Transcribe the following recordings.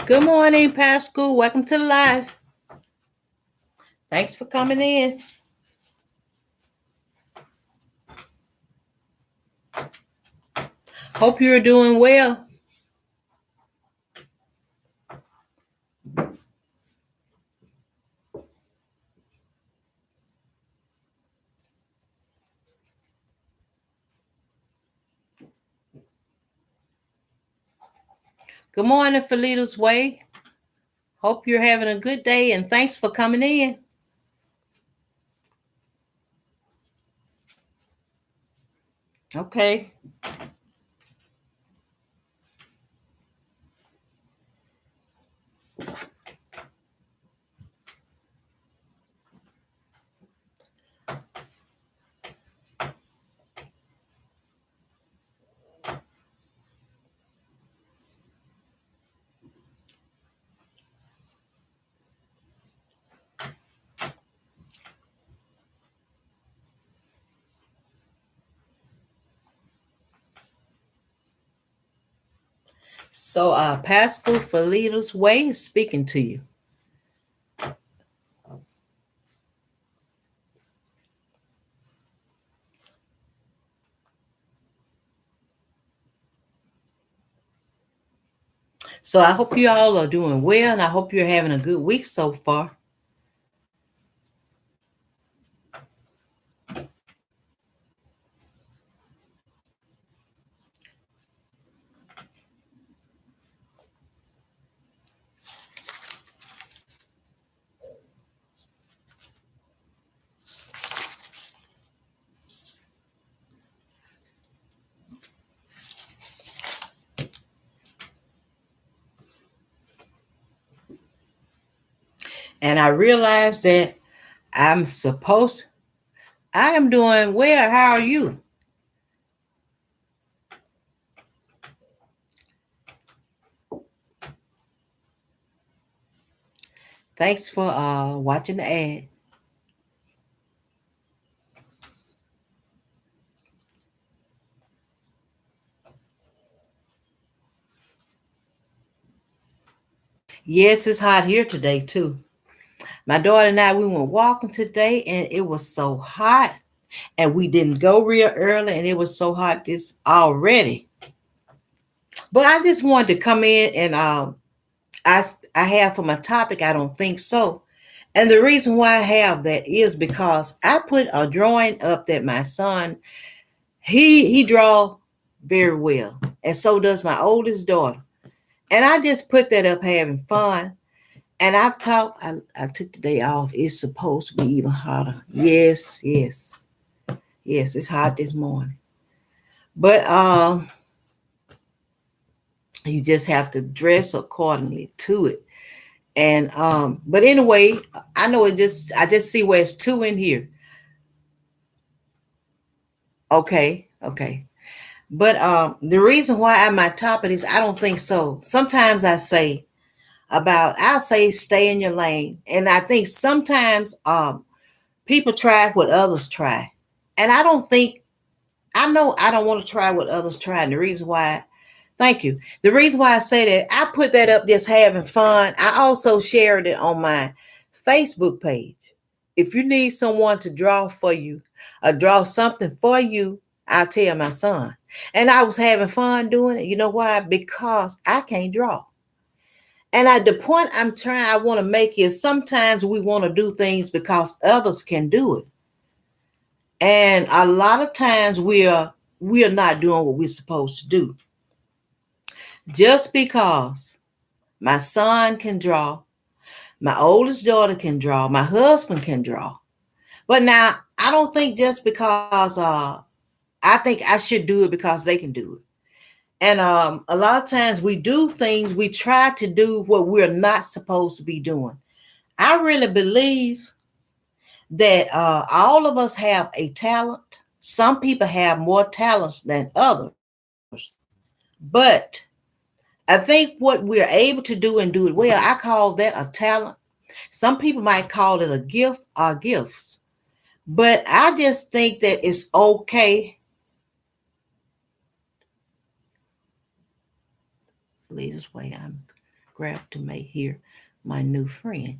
Good morning, Pascal. Welcome to the live. Thanks for coming in. Hope you're doing well. Good morning, Felita's Way. Hope you're having a good day and thanks for coming in. Okay. So Pascal Felita's Way is speaking to you. So I hope you all are doing well and I hope you're having a good week so far. And I realize that I'm supposed I am doing well. How are you? Thanks for watching the ad. Yes, it's hot here today too. My daughter and I, we went walking today and it was so hot and we didn't go real early and it was so hot this already. But I just wanted to come in and I have for my topic, I don't think so. And the reason why I have that is because I put a drawing up that my son, he draw very well. And so does my oldest daughter. And I just put that up having fun. And I've talked, I took the day off. It's supposed to be even hotter. Yes, yes. Yes, it's hot this morning. But you just have to dress accordingly to it. And but anyway, I know I just see where it's two in here. Okay, okay. But the reason why I'm my topic is I don't think so. Sometimes I'll say stay in your lane. And I think sometimes people try what others try. And I know I don't want to try what others try. And the reason why, thank you. The reason why I say that, I put that up just having fun. I also shared it on my Facebook page. If you need someone to draw for you or draw something for you, I'll tell my son. And I was having fun doing it. You know why? Because I can't draw. And at the point I want to make is sometimes we want to do things because others can do it. And a lot of times we are not doing what we're supposed to do. Just because my son can draw, my oldest daughter can draw, my husband can draw. But now I don't think just because I think I should do it because they can do it. And a lot of times we do things, we try to do what we're not supposed to be doing. I really believe that all of us have a talent. Some people have more talents than others. But I think what we're able to do and do it well, I call that a talent. Some people might call it a gift or gifts. But I just think that it's okay. Lead this way. I'm grab to make here my new friend.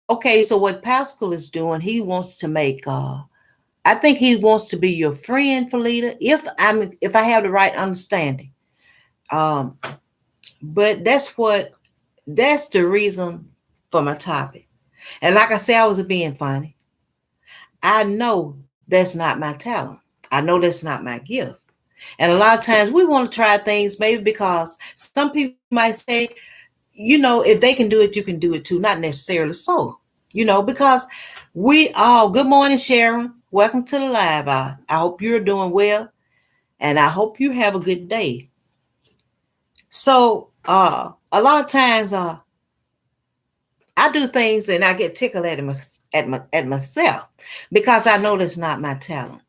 Okay, so what Pascal is doing, he wants to make I think he wants to be your friend, Felita, if I have the right understanding. Um, but that's the reason for my topic. And like I said, I was being funny. I know that's not my talent. I know that's not my gift. And a lot of times we want to try things maybe because some people might say, if they can do it, you can do it too. Not necessarily so, because we all, good morning, Sharon. Welcome to the live. I hope you're doing well and I hope you have a good day. So, a lot of times, I do things and I get tickled at myself because I know that's not my talent.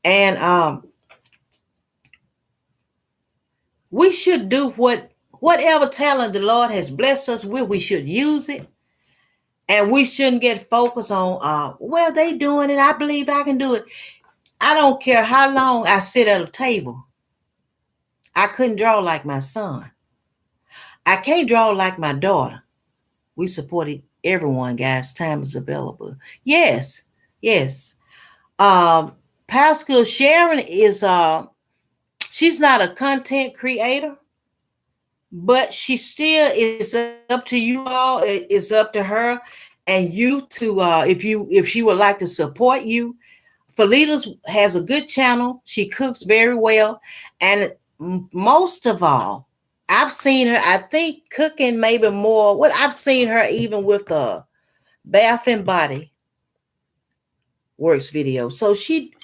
And we should do whatever talent the Lord has blessed us with, we should use it. And we shouldn't get focused on, well, they doing it. I believe I can do it. I don't care how long I sit at a table. I couldn't draw like my son. I can't draw like my daughter. We supported everyone, guys. Time is available. Yes, yes. Um, Pascal Sharon is she's not a content creator, but she still is up to you all. It's up to her and you to if she would like to support you. Felita's has a good channel. She cooks very well, and most of all, I've seen her. I think cooking maybe more. What I've seen her even with the Bath and Body Works video. So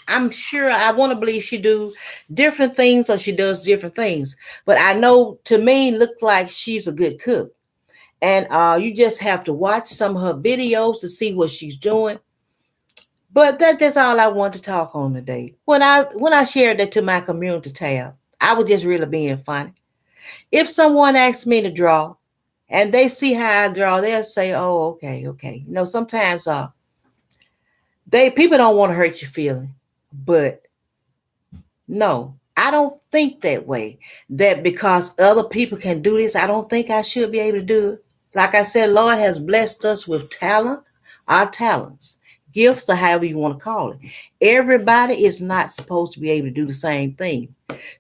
I'm sure I want to believe she do different things or she does different things. But I know to me look like she's a good cook. And you just have to watch some of her videos to see what she's doing. But that's all I want to talk on today. When I shared that to my community tab, I was just really being funny. If someone asks me to draw and they see how I draw, they'll say, "Oh, okay, okay." Sometimes people don't want to hurt your feeling, but no, I don't think that way. That because other people can do this, I don't think I should be able to do it. Like I said, Lord has blessed us with talent, our talents, gifts, or however you want to call it. Everybody is not supposed to be able to do the same thing.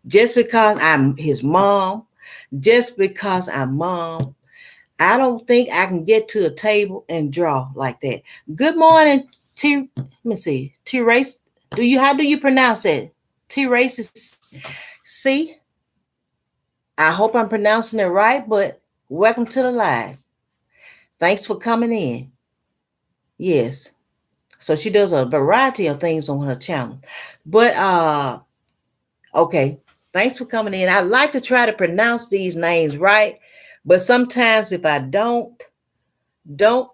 Just because I'm his mom, just because I'm mom, I don't think I can get to a table and draw like that. Good morning, let me see. T race. How do you pronounce it? T race is C. I hope I'm pronouncing it right, but welcome to the live. Thanks for coming in. Yes. So she does a variety of things on her channel. But okay. Thanks for coming in. I like to try to pronounce these names right, but sometimes if I don't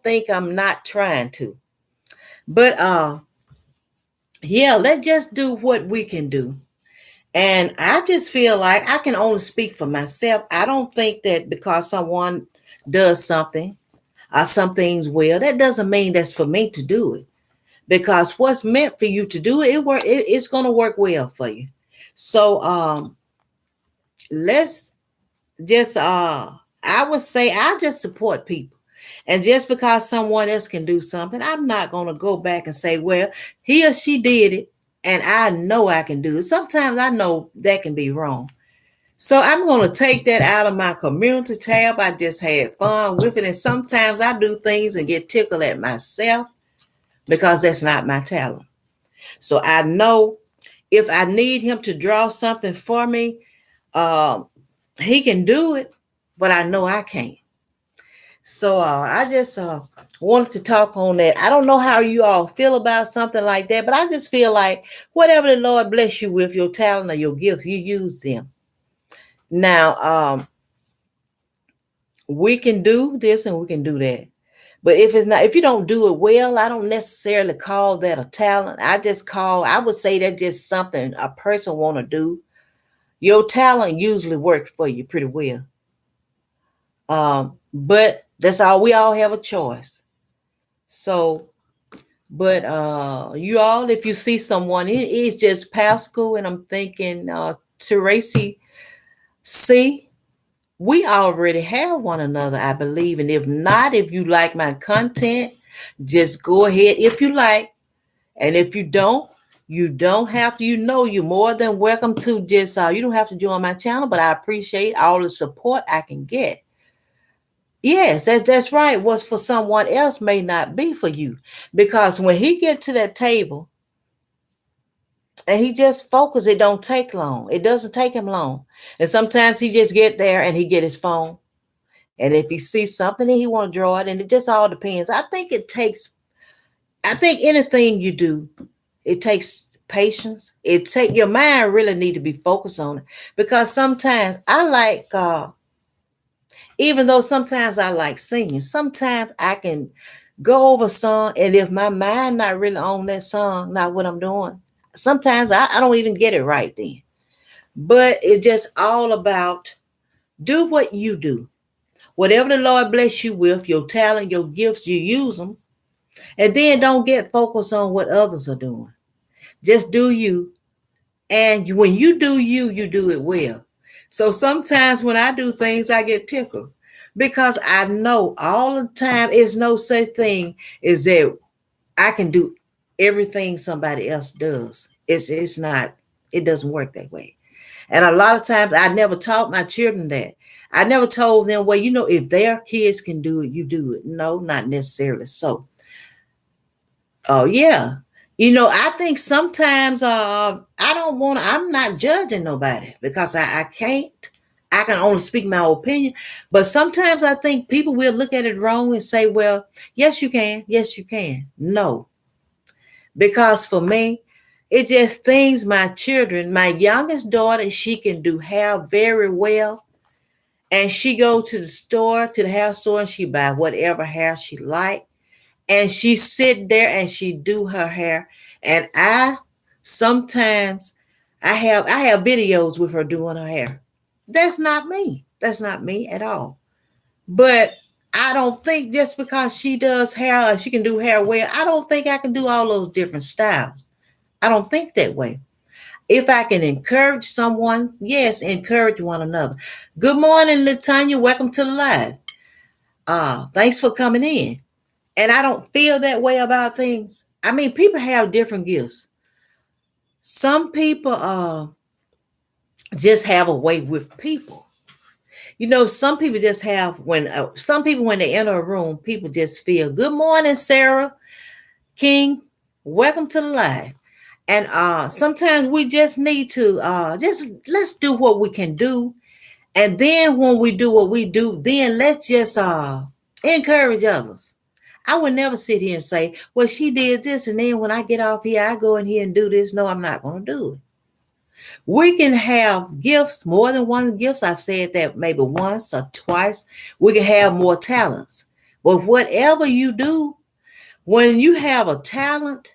think I'm not trying to. But yeah, let's just do what we can do. And I just feel like I can only speak for myself. I don't think that because someone does something or some things well, that doesn't mean that's for me to do it. Because what's meant for you to do it's going to work well for you. So let's just I would say I just support people. And just because someone else can do something, I'm not going to go back and say, well, he or she did it and I know I can do it. Sometimes I know that can be wrong. So I'm going to take that out of my community tab. I just had fun with it. And sometimes I do things and get tickled at myself because that's not my talent. So I know if I need him to draw something for me, he can do it, but I know I can't. So I just wanted to talk on that. I don't know how you all feel about something like that, but I just feel like whatever the Lord bless you with, your talent or your gifts, you use them. Now, we can do this and we can do that. But if you don't do it well, I don't necessarily call that a talent. I would say that's just something a person want to do. Your talent usually works for you pretty well. But that's all. We all have a choice. So, but you all, if you see someone, it's just Pascal, and I'm thinking Tracy C. We already have one another, I believe. And if not, if you like my content, just go ahead if you like. And if you don't have to, you're more than welcome to just, you don't have to join my channel, but I appreciate all the support I can get. Yes, that's right. What's for someone else may not be for you. Because when he get to that table and he just focus, it don't take long. It doesn't take him long. And sometimes he just get there and he get his phone. And if he sees something and he want to draw it, and it just all depends. I think anything you do, it takes patience. Your mind really need to be focused on it. Because sometimes I like even though sometimes I like singing, sometimes I can go over a song, and if my mind not really on that song, not what I'm doing, sometimes I don't even get it right then. But it's just all about do what you do. Whatever the Lord bless you with, your talent, your gifts, you use them. And then don't get focused on what others are doing. Just do you. And when you do you, you do it well. So sometimes when I do things, I get tickled because I know all the time is no such thing as that I can do everything somebody else does. It's not, it doesn't work that way. And a lot of times I never taught my children that. I never told them, well, if their kids can do it, you do it. No, not necessarily so. Oh yeah. I think sometimes I don't want to, I'm not judging nobody because I can't. I can only speak my opinion. But sometimes I think people will look at it wrong and say, well, yes, you can. Yes, you can. No. Because for me, it just things my children, my youngest daughter, she can do hair very well. And she go to the store, to the hair store, and she buy whatever hair she like, and she sit there and she do her hair. And I sometimes I have videos with her doing her hair. That's not me. That's not me at all. But I don't think just because she does hair or she can do hair well, I don't think I can do all those different styles. I don't think that way. If I can encourage someone, yes, encourage one another. Good morning, Latanya. Welcome to the live. Thanks for coming in. And I don't feel that way about things. I mean, people have different gifts. Some people just have a way with people. Some people just have some people when they enter a room, people just feel. Good morning, Sarah King. Welcome to the live. And sometimes we just need to just let's do what we can do. And then when we do what we do, then let's just encourage others. I would never sit here and say, well, she did this, and then when I get off here, I go in here and do this. No, I'm not going to do it. We can have gifts, more than one gifts. I've said that maybe once or twice. We can have more talents. But whatever you do, when you have a talent,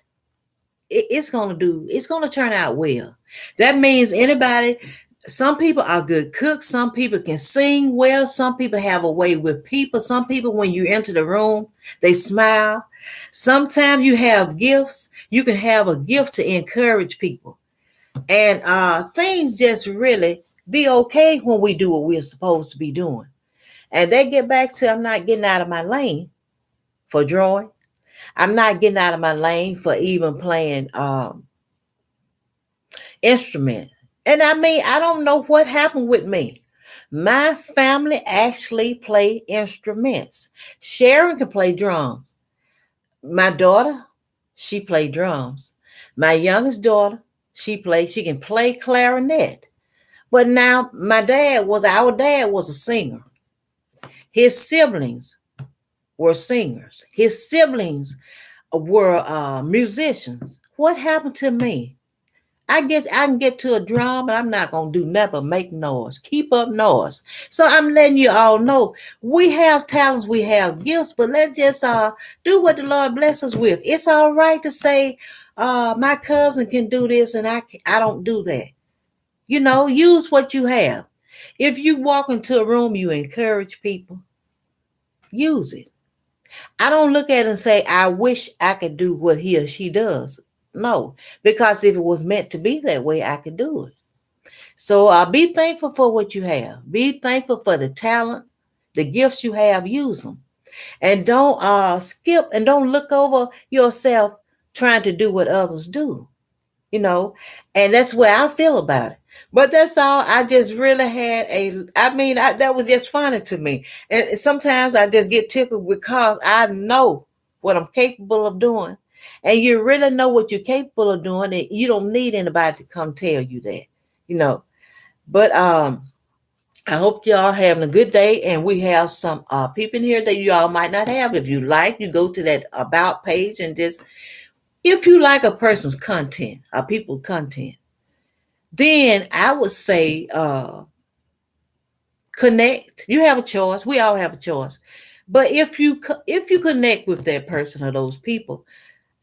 it's going to turn out well. That means anybody, some people are good cooks. Some people can sing well. Some people have a way with people. Some people, when you enter the room, they smile. Sometimes you have gifts. You can have a gift to encourage people. And things just really be okay when we do what we're supposed to be doing. And they get back to, I'm not getting out of my lane for drawing. I'm not getting out of my lane for even playing instrument. And I mean, I don't know what happened with me. My family actually play instruments. Sharon can play drums. My daughter, she play drums. My youngest daughter, she can play clarinet. But now our dad was a singer. His siblings were singers. His siblings were musicians. What happened to me? I can get to a drum, but I'm not gonna do nothing but make noise, keep up noise. So I'm letting you all know we have talents, we have gifts, but let's just do what the Lord bless us with. It's all right to say, my cousin can do this, and I don't do that. Use what you have. If you walk into a room, you encourage people. Use it. I don't look at it and say, I wish I could do what he or she does. No, because if it was meant to be that way, I could do it. So be thankful for what you have. Be thankful for the talent, the gifts you have. Use them, and don't skip and don't look over yourself trying to do what others do. You know, and that's where I feel about it. But that's all. I just really had that was just funny to me. And sometimes I just get tickled because I know what I'm capable of doing. And you really know what you're capable of doing, and you don't need anybody to come tell you that, you know. But I hope y'all having a good day, and we have some people in here that y'all might not have. If you like, you go to that about page and just if you like a person's content, a people content, then I would say connect. You have a choice. We all have a choice. But if you connect with that person or those people,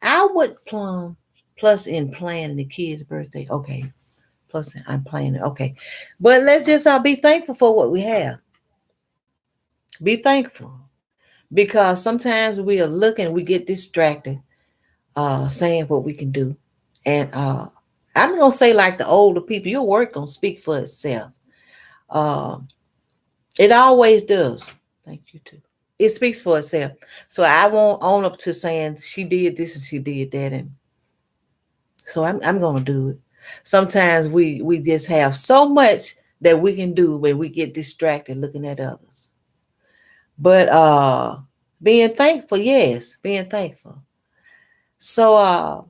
I would plum plus in planning the kid's birthday. Okay, plus I'm planning. Okay, but let's just be thankful for what we have. Be thankful because sometimes we are looking, we get distracted, saying what we can do, and I'm gonna say like the older people, your work gonna speak for itself. Uh, it always does. Thank you too. It speaks for itself. So I won't own up to saying she did this and she did that, and so I'm gonna do it. Sometimes we just have so much that we can do when we get distracted looking at others. But being thankful, yes, being thankful. So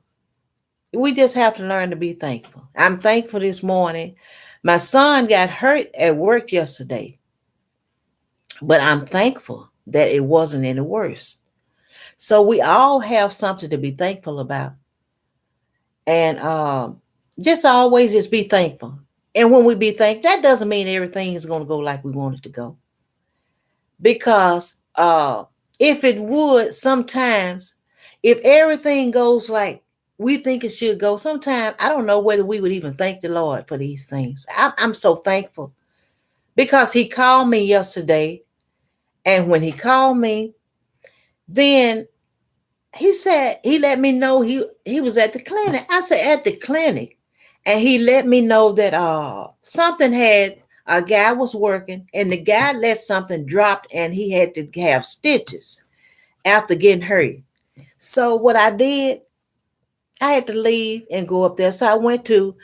we just have to learn to be thankful. I'm thankful this morning. My son got hurt at work yesterday, but I'm thankful that it wasn't any worse. So we all have something to be thankful about. And just always just be thankful. And when we be thankful, that doesn't mean everything is going to go like we want it to go. Because if it would, sometimes, if everything goes like we think it should go, sometimes I don't know whether we would even thank the Lord for these things. I'm so thankful because He called me yesterday. And when He called me, then He said, He let me know he was at the clinic. I said, at the clinic. And He let me know that something had, a guy was working and the guy let something drop and he had to have stitches after getting hurt. So what I did, I had to leave and go up there. So I went to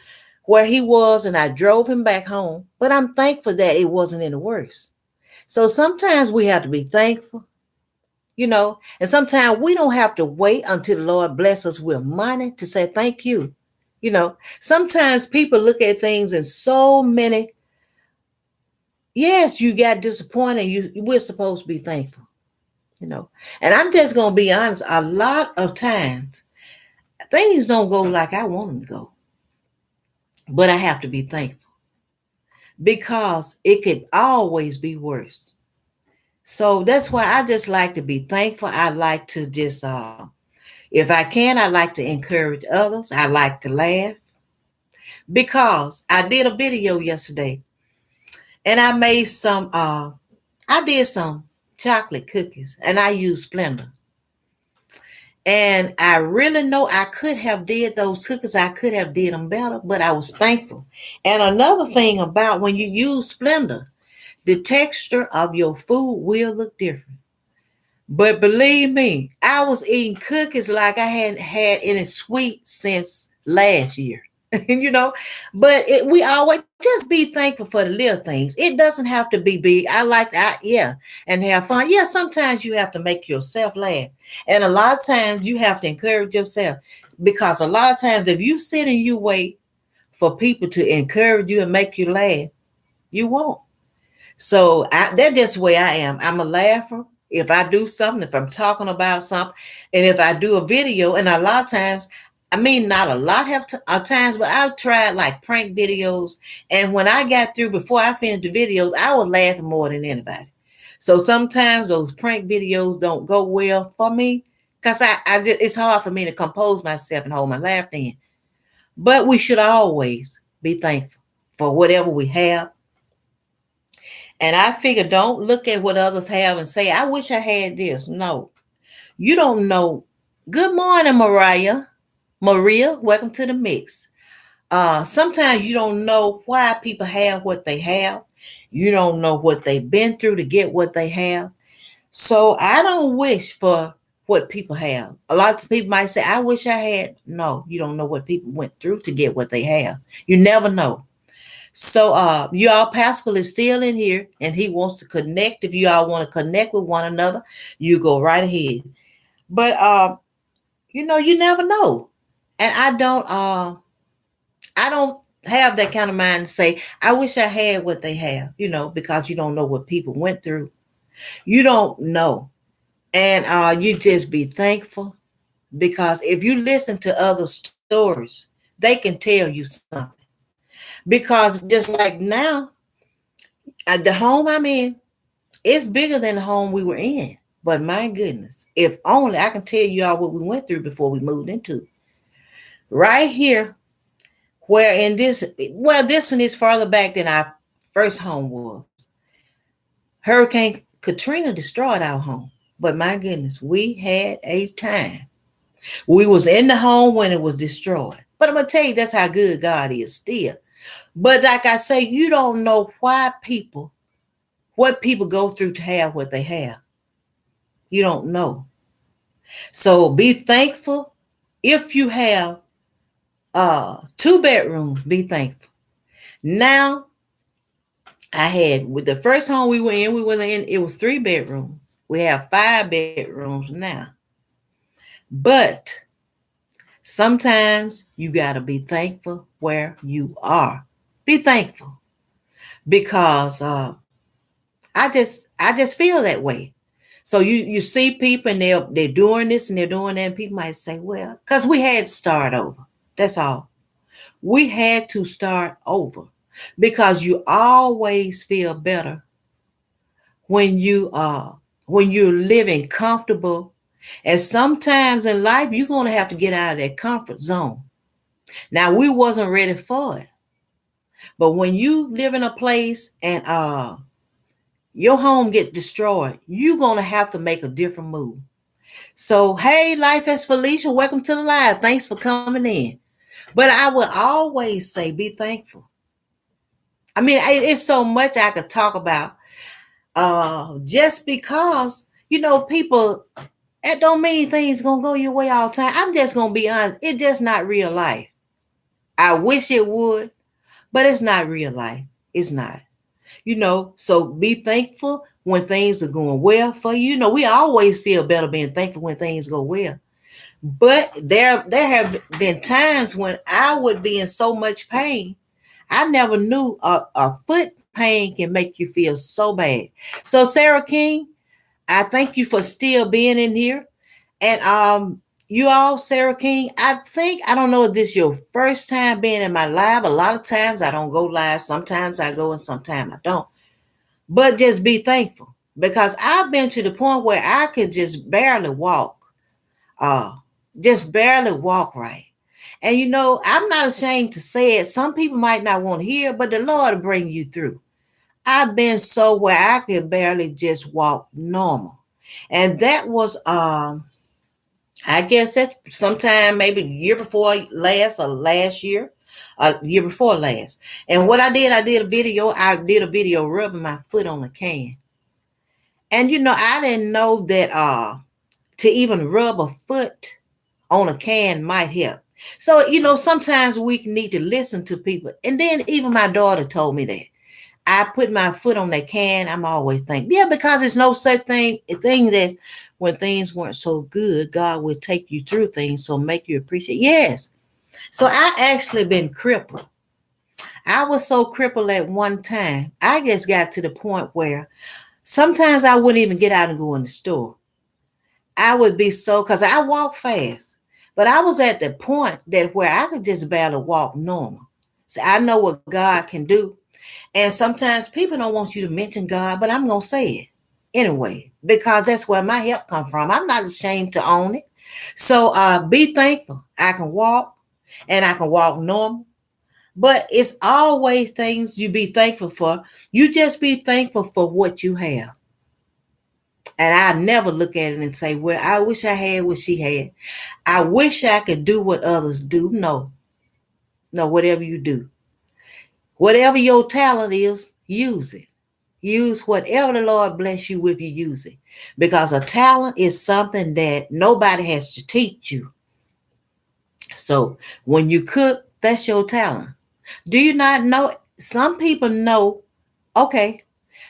where he was and I drove him back home. But I'm thankful that it wasn't any worse. So sometimes we have to be thankful, and sometimes we don't have to wait until the Lord bless us with money to say thank you. Sometimes people look at things in so many. Yes, you got disappointed. We're supposed to be thankful, And I'm just gonna be honest. A lot of times things don't go like I want them to go, but I have to be thankful because it could always be worse. So that's why I just like to be thankful. I like to just, if I can, I like to encourage others. I like to laugh because I did a video yesterday and I did some chocolate cookies and I used Splenda. And I really know I could have did those cookies. I could have did them better, but I was thankful. And another thing about when you use Splenda, the texture of your food will look different. But believe me, I was eating cookies like I hadn't had any sweet since last year. But we always just be thankful for the little things. It doesn't have to be big. I like that, yeah, and have fun. Yeah, sometimes you have to make yourself laugh. And a lot of times you have to encourage yourself because a lot of times if you sit and you wait for people to encourage you and make you laugh, you won't. So that's just the way I am. I'm a laugher. If I do something, if I'm talking about something, and if I do a video, and a lot of times, I mean, not a lot of times, but I've tried like prank videos. And when I got through, before I finished the videos, I was laughing more than anybody. So sometimes those prank videos don't go well for me because it's hard for me to compose myself and hold my laugh in. But we should always be thankful for whatever we have. And I figure don't look at what others have and say, I wish I had this. No, you don't know. Good morning, Maria. Maria, welcome to the mix. Sometimes you don't know why people have what they have. You don't know what they've been through to get what they have. So I don't wish for what people have. A lot of people might say, I wish I had. No, you don't know what people went through to get what they have. You never know. So you all, Pascal is still in here and he wants to connect. If you all want to connect with one another, you go right ahead. But you never know. And I don't have that kind of mind to say, I wish I had what they have, because you don't know what people went through. You don't know. And you just be thankful, because if you listen to other stories, they can tell you something. Because just like now, the home I'm in, it's bigger than the home we were in. But my goodness, if only I can tell you all what we went through before we moved into. Right here, where in this, well, this one is farther back than our first home was. Hurricane Katrina destroyed our home. But my goodness, we had a time. We was in the home when it was destroyed. But I'm going to tell you, that's how good God is still. But like I say, you don't know what people go through to have what they have. You don't know. So be thankful. If you have 2 bedrooms, be thankful. Now, I had, with the first home we were in, it was 3 bedrooms. We have 5 bedrooms now. But sometimes you got to be thankful where you are. Be thankful, because I just feel that way. So you see people and they're doing this and they're doing that, and people might say, well, because we had to start over. That's all. We had to start over, because you always feel better when you're living comfortable. And sometimes in life you're gonna have to get out of that comfort zone. Now, we wasn't ready for it, but when you live in a place and your home get destroyed, you're gonna have to make a different move. So, hey, Life as Felicia, welcome to the live. Thanks for coming in. But I would always say, be thankful. I mean, it's so much I could talk about. Just because people, that don't mean things gonna go your way all the time. I'm just gonna be honest. It's just not real life. I wish it would, but it's not real life. It's not. So be thankful when things are going well for you. We always feel better being thankful when things go well. But there have been times when I would be in so much pain. I never knew a foot pain can make you feel so bad. So Sarah King, I thank you for still being in here. And you all, Sarah King, I don't know if this is your first time being in my live. A lot of times I don't go live. Sometimes I go and sometimes I don't. But just be thankful, because I've been to the point where I could just barely walk. Uh, just barely walk right. And I'm not ashamed to say it. Some people might not want to hear, but the Lord will bring you through. I've been so where I could barely just walk normal. And that was I guess that's sometime maybe year before last or last year. Year before last. And what I did a video rubbing my foot on a can. And I didn't know that to even rub a foot on a can might help. So, sometimes we need to listen to people. And then even my daughter told me that. I put my foot on that can. I'm always thinking, yeah, because it's no such a thing that when things weren't so good, God will take you through things, so make you appreciate. Yes. So I actually been crippled. I was so crippled at one time. I just got to the point where sometimes I wouldn't even get out and go in the store. I would be so, because I walk fast, but I was at the point that where I could just barely walk normal. So I know what God can do. And sometimes people don't want you to mention God, but I'm going to say it anyway, because that's where my help come from. I'm not ashamed to own it. So be thankful. I can walk and I can walk normal, but it's always things you be thankful for. You just be thankful for what you have. And I never look at it and say, well, I wish I had what she had. I wish I could do what others do. No, No, whatever you do, whatever your talent is, use it. Use whatever the Lord bless you with, you use it. Because a talent is something that nobody has to teach you. So when you cook, that's your talent. Do you not know? Some people know, okay.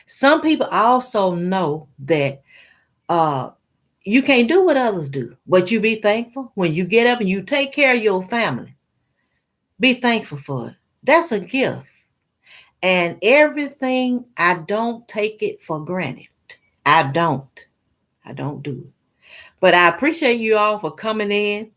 Some people also know that uh you can't do what others do, but you be thankful when you get up and you take care of your family. Be thankful for it. That's a gift. And everything, I don't take it for granted. I don't. I don't do it. But I appreciate you all for coming in.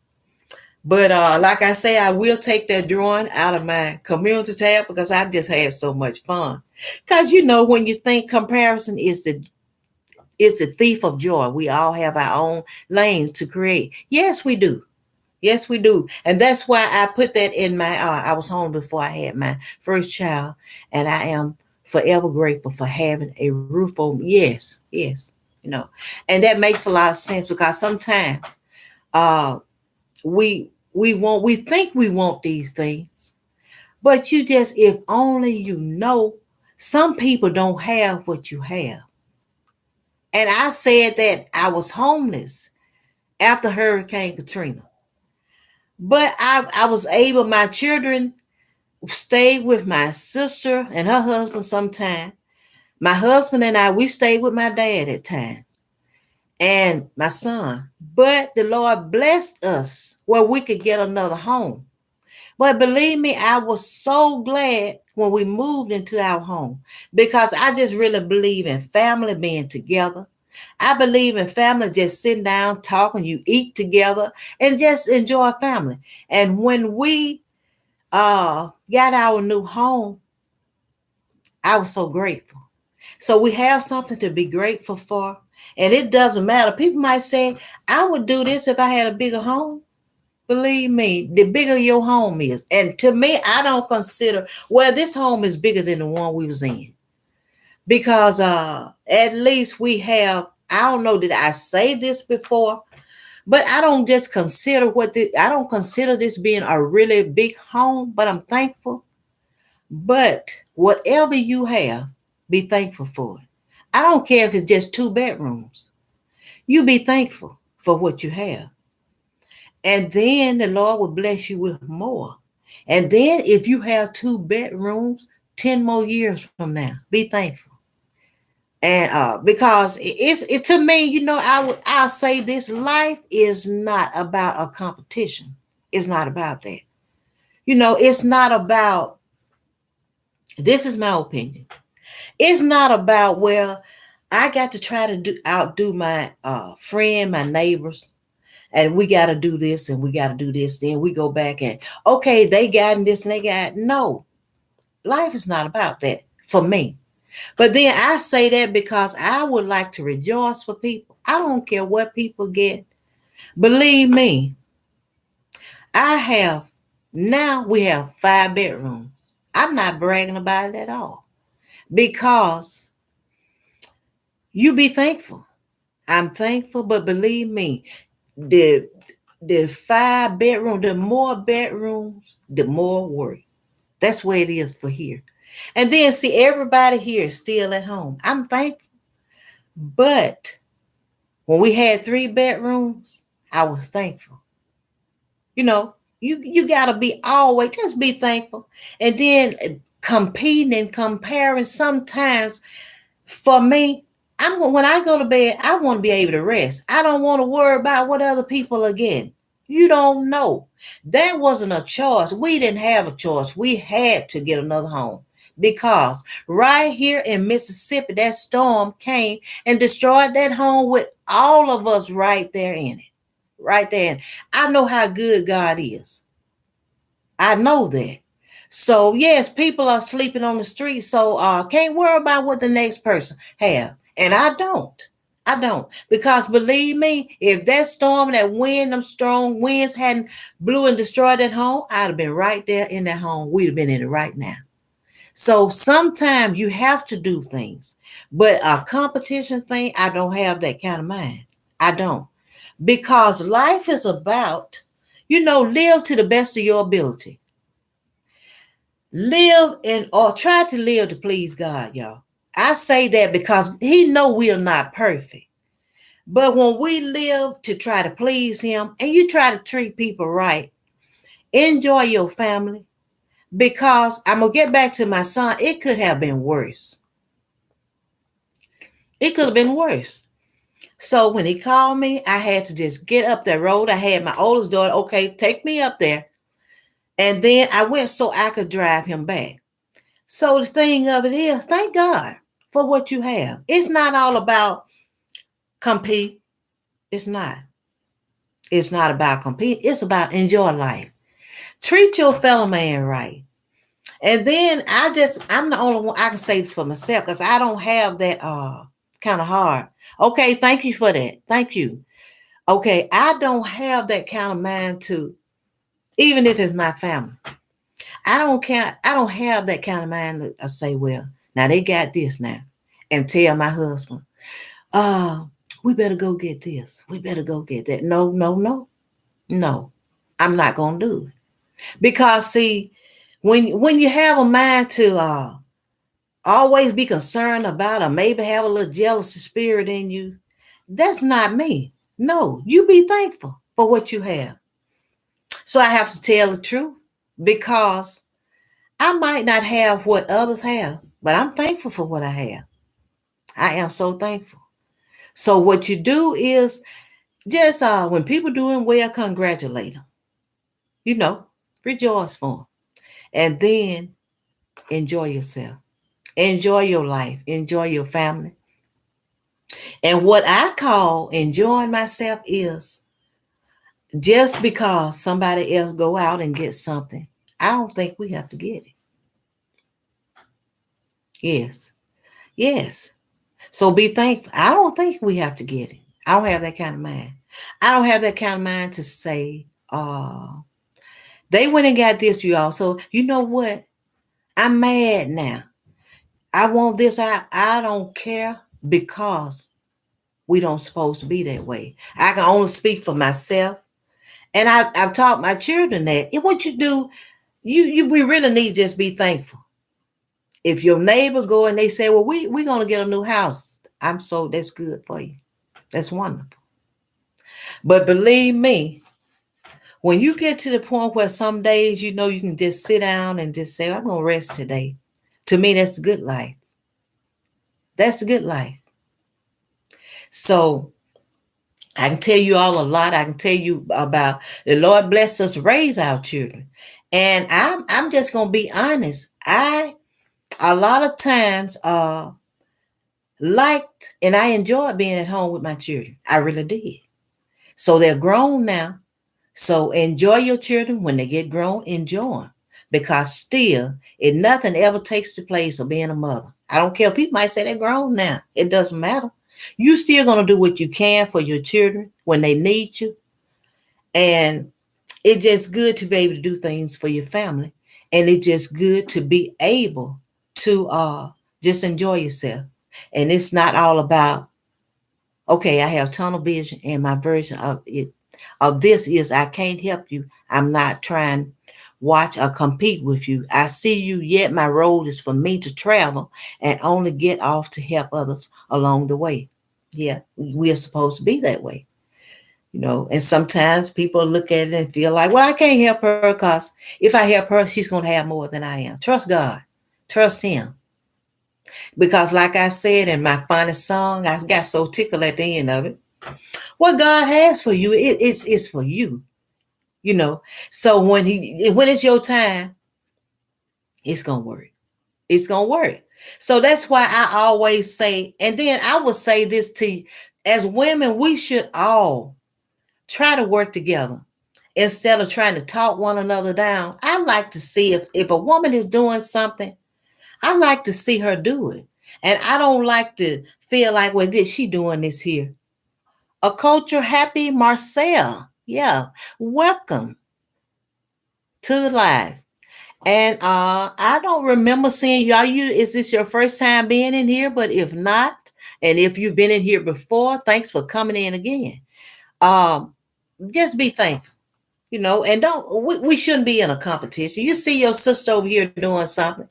But like I say, I will take that drawing out of my community tab because I just had so much fun. Because you know, when you think comparison is the thief of joy, we all have our own lanes to create. Yes, we do. Yes, we do. And that's why I put that in my I was home before I had my first child, and I am forever grateful for having a roof over me. Yes, yes. You know, and that makes a lot of sense because sometimes uh we think we want these things, but you just, if only you know, some people don't have what you have. And I said that I was homeless after Hurricane Katrina, but I was able, my children stayed with my sister and her husband sometime. My husband and I, we stayed with my dad at times and my son. But the Lord blessed us where we could get another home. But believe me, I was so glad when we moved into our home because I just really believe in family being together. I believe in family just sitting down, talking, you eat together and just enjoy family. And when we got our new home, I was so grateful. So we have something to be grateful for. And it doesn't matter. People might say, I would do this if I had a bigger home. Believe me, the bigger your home is. And to me, I don't consider, well, this home is bigger than the one we was in. Because at least we have, I don't know, did I say this before? But I don't just consider I don't consider this being a really big home, but I'm thankful. But whatever you have, be thankful for it. I don't care if it's just 2 bedrooms. You be thankful for what you have. And then the Lord will bless you with more. And then if you have 2 bedrooms, 10 more years from now, be thankful. And because it to me, you know, I'll say this: life is not about a competition. It's not about that. You know, it's not about, this is my opinion. It's not about, well, I got to try to outdo my friend, my neighbors, and we got to do this and we got to do this. Then we go back and, okay, they got this and they got, no. Life is not about that for me. But then I say that because I would like to rejoice for people. I don't care what people get. Believe me, now we have 5 bedrooms. I'm not bragging about it at all because you be thankful. I'm thankful, but believe me, the 5 bedroom, the more bedrooms, the more worry. That's where it is for here. And then see, everybody here is still at home. I'm thankful. But when we had 3 bedrooms, I was thankful. You know, you gotta be always just be thankful. And then competing and comparing sometimes for me, when I go to bed, I want to be able to rest. I don't want to worry about what other people are getting. You don't know. That wasn't a choice. We didn't have a choice. We had to get another home because right here in Mississippi, that storm came and destroyed that home with all of us right there in it. Right there. I know how good God is. I know that. So yes, people are sleeping on the street. So can't worry about what the next person have. And I don't. I don't. Because believe me, if that storm, that wind, them strong winds hadn't blew and destroyed that home, I'd have been right there in that home. We'd have been in it right now. So sometimes you have to do things. But a competition thing, I don't have that kind of mind. I don't. Because life is about, live to the best of your ability. Live in or try to live to please God, y'all. I say that because he know we are not perfect. But when we live to try to please him and you try to treat people right, enjoy your family, because I'm going to get back to my son. It could have been worse. It could have been worse. So when he called me, I had to just get up that road. I had my oldest daughter, okay, take me up there. And then I went so I could drive him back. So the thing of it is, thank God for what you have. It's not all about compete. It's not. It's not about compete. It's about enjoy life. Treat your fellow man right. And then I'm the only one I can say this for myself because I don't have that kind of heart. Okay, thank you for that. Thank you. Okay, I don't have that kind of mind to, even if it's my family. I don't care. I don't have that kind of mind to say, well, now they got this now. And tell my husband, uh, we better go get this. We better go get that. No, no, no. No. I'm not gonna do it. Because see, when you have a mind to always be concerned about or maybe have a little jealousy spirit in you, that's not me. No, you be thankful for what you have. So I have to tell the truth because I might not have what others have, but I'm thankful for what I have. I am so thankful. So what you do is just when people doing well, congratulate them. You know, rejoice for them, and then enjoy yourself, enjoy your life, enjoy your family. And what I call enjoying myself is just because somebody else go out and get something, I don't think we have to get it. Yes, yes. So be thankful. I don't think we have to get it. I don't have that kind of mind. I don't have that kind of mind to say, they went and got this, you all. So you know what? I'm mad now. I want this. I don't care because we don't supposed to be that way. I can only speak for myself. And I've taught my children that if what you do, we really need to just be thankful. If your neighbor go and they say, well, we're gonna get a new house. That's good for you. That's wonderful. But believe me, when you get to the point where some days you know you can just sit down and just say, I'm gonna rest today. To me, that's a good life. That's a good life. So I can tell you all a lot. I can tell you about the Lord bless us raise our children. And I'm just gonna be honest. I a lot of times liked and I enjoyed being at home with my children. I really did. So they're grown now. So enjoy your children when they get grown, enjoy them. Because still, it nothing ever takes the place of being a mother. I don't care. People might say they're grown now. It doesn't matter. You still gonna do what you can for your children when they need you. And it's just good to be able to do things for your family. And it's just good to be able to just enjoy yourself. And it's not all about, okay, I have tunnel vision and my version of it of this is I can't help you. I'm not trying to watch or compete with you. I see you, yet my road is for me to travel and only get off to help others along the way. Yeah, we are supposed to be that way. And sometimes people look at it and feel like, well, I can't help her because if I help her, she's going to have more than I am. Trust God. Trust him. Because like I said in my finest song, I got so tickled at the end of it. What God has for you, it's for you. So when it's your time, it's gonna work. It's gonna work. So that's why I always say, and then I will say this to you, as women, we should all try to work together instead of trying to talk one another down. I like to see if a woman is doing something, I like to see her do it. And I don't like to feel like, well, did she doing this here? A culture happy Marcel. Yeah. Welcome to the live. And I don't remember seeing you. Is this your first time being in here? But if not, and if you've been in here before, thanks for coming in again. Um, just be thankful. And we shouldn't be in a competition. You see your sister over here doing something.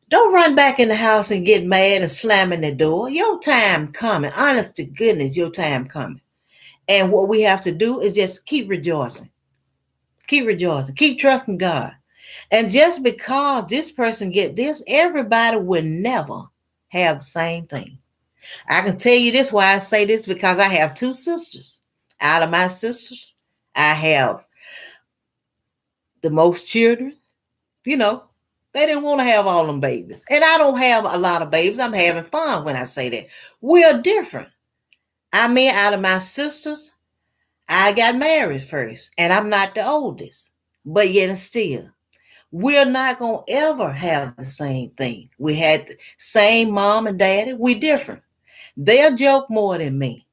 Don't run back in the house and get mad and slamming the door. Your time coming. Honest to goodness, your time coming. And what we have to do is just keep rejoicing. Keep rejoicing. Keep trusting God. And just because this person get this, everybody will never have the same thing. I can tell you this why I say this, because I have two sisters. Out of my sisters, I have the most children. You know, they didn't want to have all them babies. And I don't have a lot of babies. I'm having fun when I say that. We're different. I mean, out of my sisters, I got married first, and I'm not the oldest. But yet and still, we're not going to ever have the same thing. We had the same mom and daddy. We different. They'll joke more than me.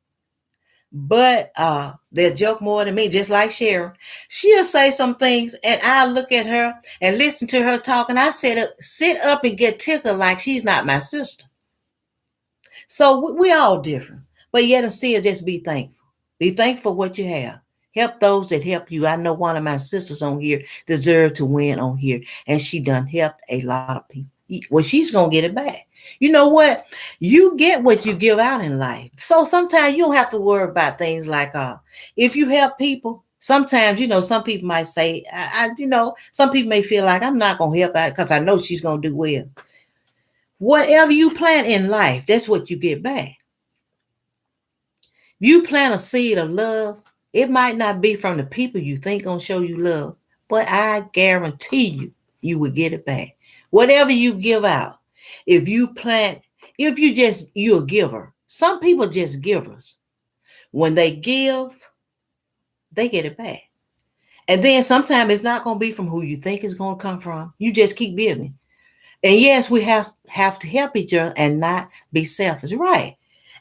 But they'll joke more than me, just like Sharon. She'll say some things, and I'll look at her and listen to her talk, and I sit up and get tickled like she's not my sister. So we all different. But yet and still, just be thankful. Be thankful for what you have. Help those that help you. I know one of my sisters on here deserve to win on here, and she done helped a lot of people. Well, she's going to get it back. You know what? You get what you give out in life. So sometimes you don't have to worry about things like if you help people. Sometimes, some people might say, some people may feel like I'm not going to help out because I know she's going to do well. Whatever you plant in life, that's what you get back. You plant a seed of love, it might not be from the people you think going to show you love, but I guarantee you will get it back. Whatever you give out, if you're a giver. Some people just givers. When they give, they get it back. And then sometimes it's not going to be from who you think it's going to come from. You just keep giving. And yes, we have to help each other and not be selfish. Right.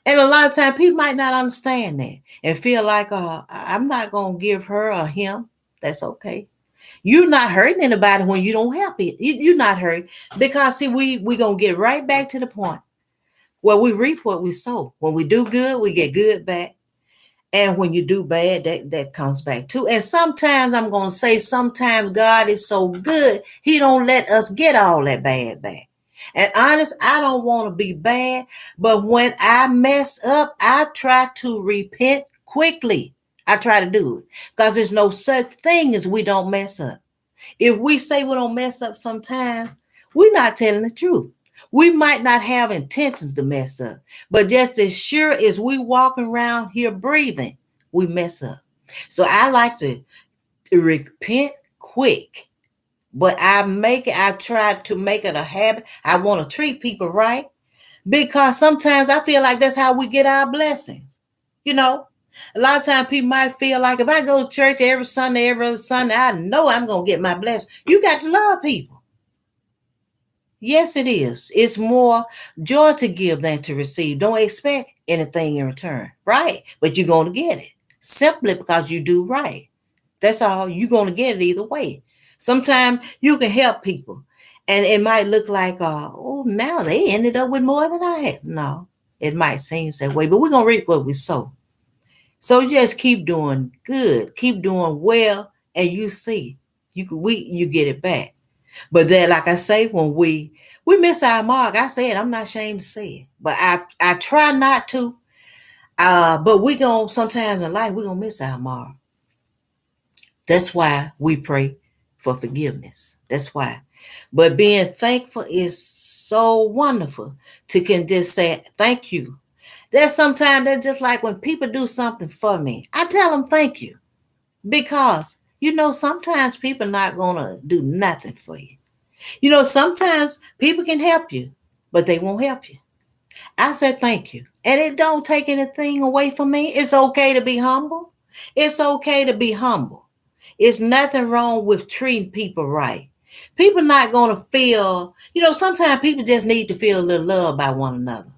And a lot of times people might not understand that and feel like, I'm not going to give her or him. That's okay. You're not hurting anybody when you don't help it. You're not hurting because, see, we're going to get right back to the point where we reap what we sow. When we do good, we get good back. And when you do bad, that comes back too. And sometimes I'm going to say sometimes God is so good, he don't let us get all that bad back. And honest, I don't want to be bad, but when I mess up, I try to repent quickly. I try to do it because there's no such thing as we don't mess up. If we say we don't mess up sometime, we're not telling the truth. We might not have intentions to mess up, but just as sure as we walking around here breathing, we mess up. So I like to repent quick, but I try to make it a habit. I want to treat people right because sometimes I feel like that's how we get our blessings. A lot of times people might feel like if I go to church every other Sunday, I know I'm going to get my blessing. You got to love people. Yes, it is. It's more joy to give than to receive. Don't expect anything in return, right? But you're going to get it simply because you do right. That's all. You're going to get it either way. Sometimes you can help people and it might look like, now they ended up with more than I had. No, it might seem that way, but we're going to reap what we sow. So just keep doing good, keep doing well, and you see, you get it back. But then, like I say, when we miss our mark, I said, I'm not ashamed to say it, but I try not to. But sometimes in life, we're going to miss our mark. That's why we pray for forgiveness. That's why. But being thankful is so wonderful can just say, thank you. There's sometimes that's just like when people do something for me, I tell them thank you. Because, sometimes people not going to do nothing for you. Sometimes people can help you, but they won't help you. I said thank you. And it don't take anything away from me. It's okay to be humble. It's okay to be humble. It's nothing wrong with treating people right. People not going to feel, sometimes people just need to feel a little love by one another.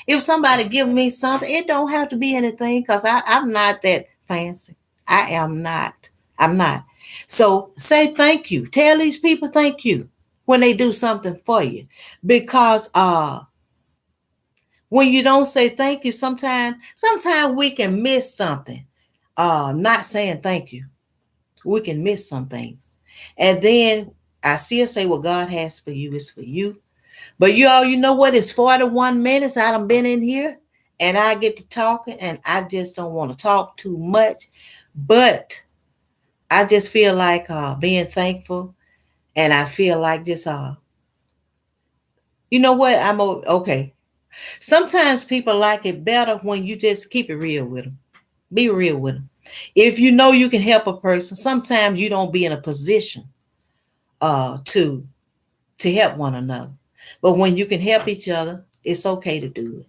If somebody give me something, it don't have to be anything because I'm not that fancy. I am not. I'm not. So say thank you. Tell these people thank you when they do something for you. Because when you don't say thank you, sometimes we can miss something. Not saying thank you. we can miss some things. And then I still say what God has for you is for you. But you all, you know what? It's 41 minutes. I done been in here and I get to talking and I just don't want to talk too much. But I just feel like being thankful, and I feel like just you know what? Okay. Sometimes people like it better when you just keep it real with them. Be real with them. If you know you can help a person, sometimes you don't be in a position to help one another. But when you can help each other, it's okay to do it.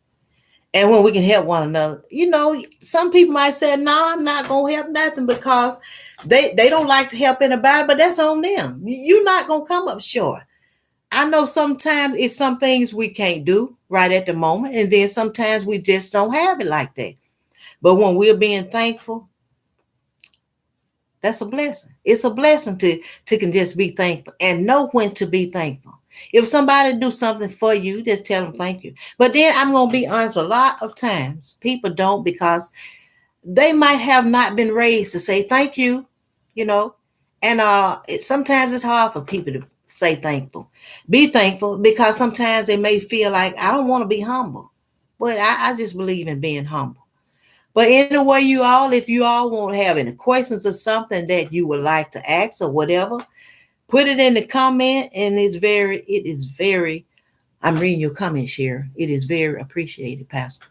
And when we can help one another, you know, some people might say, "No, I'm not gonna help nothing," because they don't like to help anybody, but that's on them. You're not gonna come up short. I know sometimes it's some things we can't do right at the moment, and then sometimes we just don't have it like that. But when we're being thankful, that's a blessing. It's a blessing to can just be thankful and know when to be thankful. If somebody do something for you, just tell them thank you. But then I'm gonna be honest, a lot of times people don't because they might have not been raised to say thank you, you know. And sometimes it's hard for people to say thankful. Be thankful because sometimes they may feel like I don't want to be humble. But I just believe in being humble. But anyway, you all, if you all want to have any questions or something that you would like to ask or whatever, put it in the comment. And it is very, I'm reading your comments here. It is very appreciated, Pastor.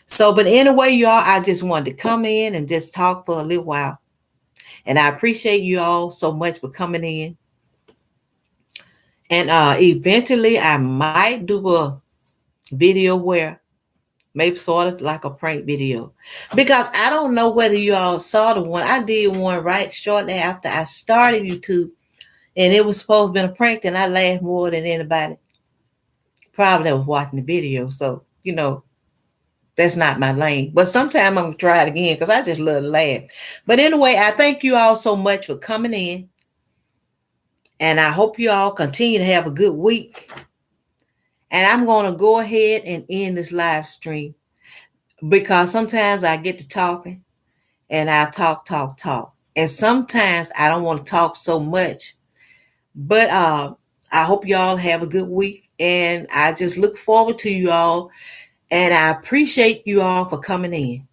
So, but anyway, y'all, I just wanted to come in and just talk for a little while. And I appreciate you all so much for coming in. And eventually I might do a video where maybe sort of like a prank video. Because I don't know whether you all saw the one. I did one right shortly after I started YouTube. And it was supposed to be a prank, and I laughed more than anybody probably that was watching the video. So, you know, that's not my lane. But sometime I'm going to try it again because I just love to laugh. But anyway, I thank you all so much for coming in. And I hope you all continue to have a good week. And I'm going to go ahead and end this live stream because sometimes I get to talking and I talk. And sometimes I don't want to talk so much. But I hope y'all have a good week. And I just look forward to you all. And I appreciate you all for coming in.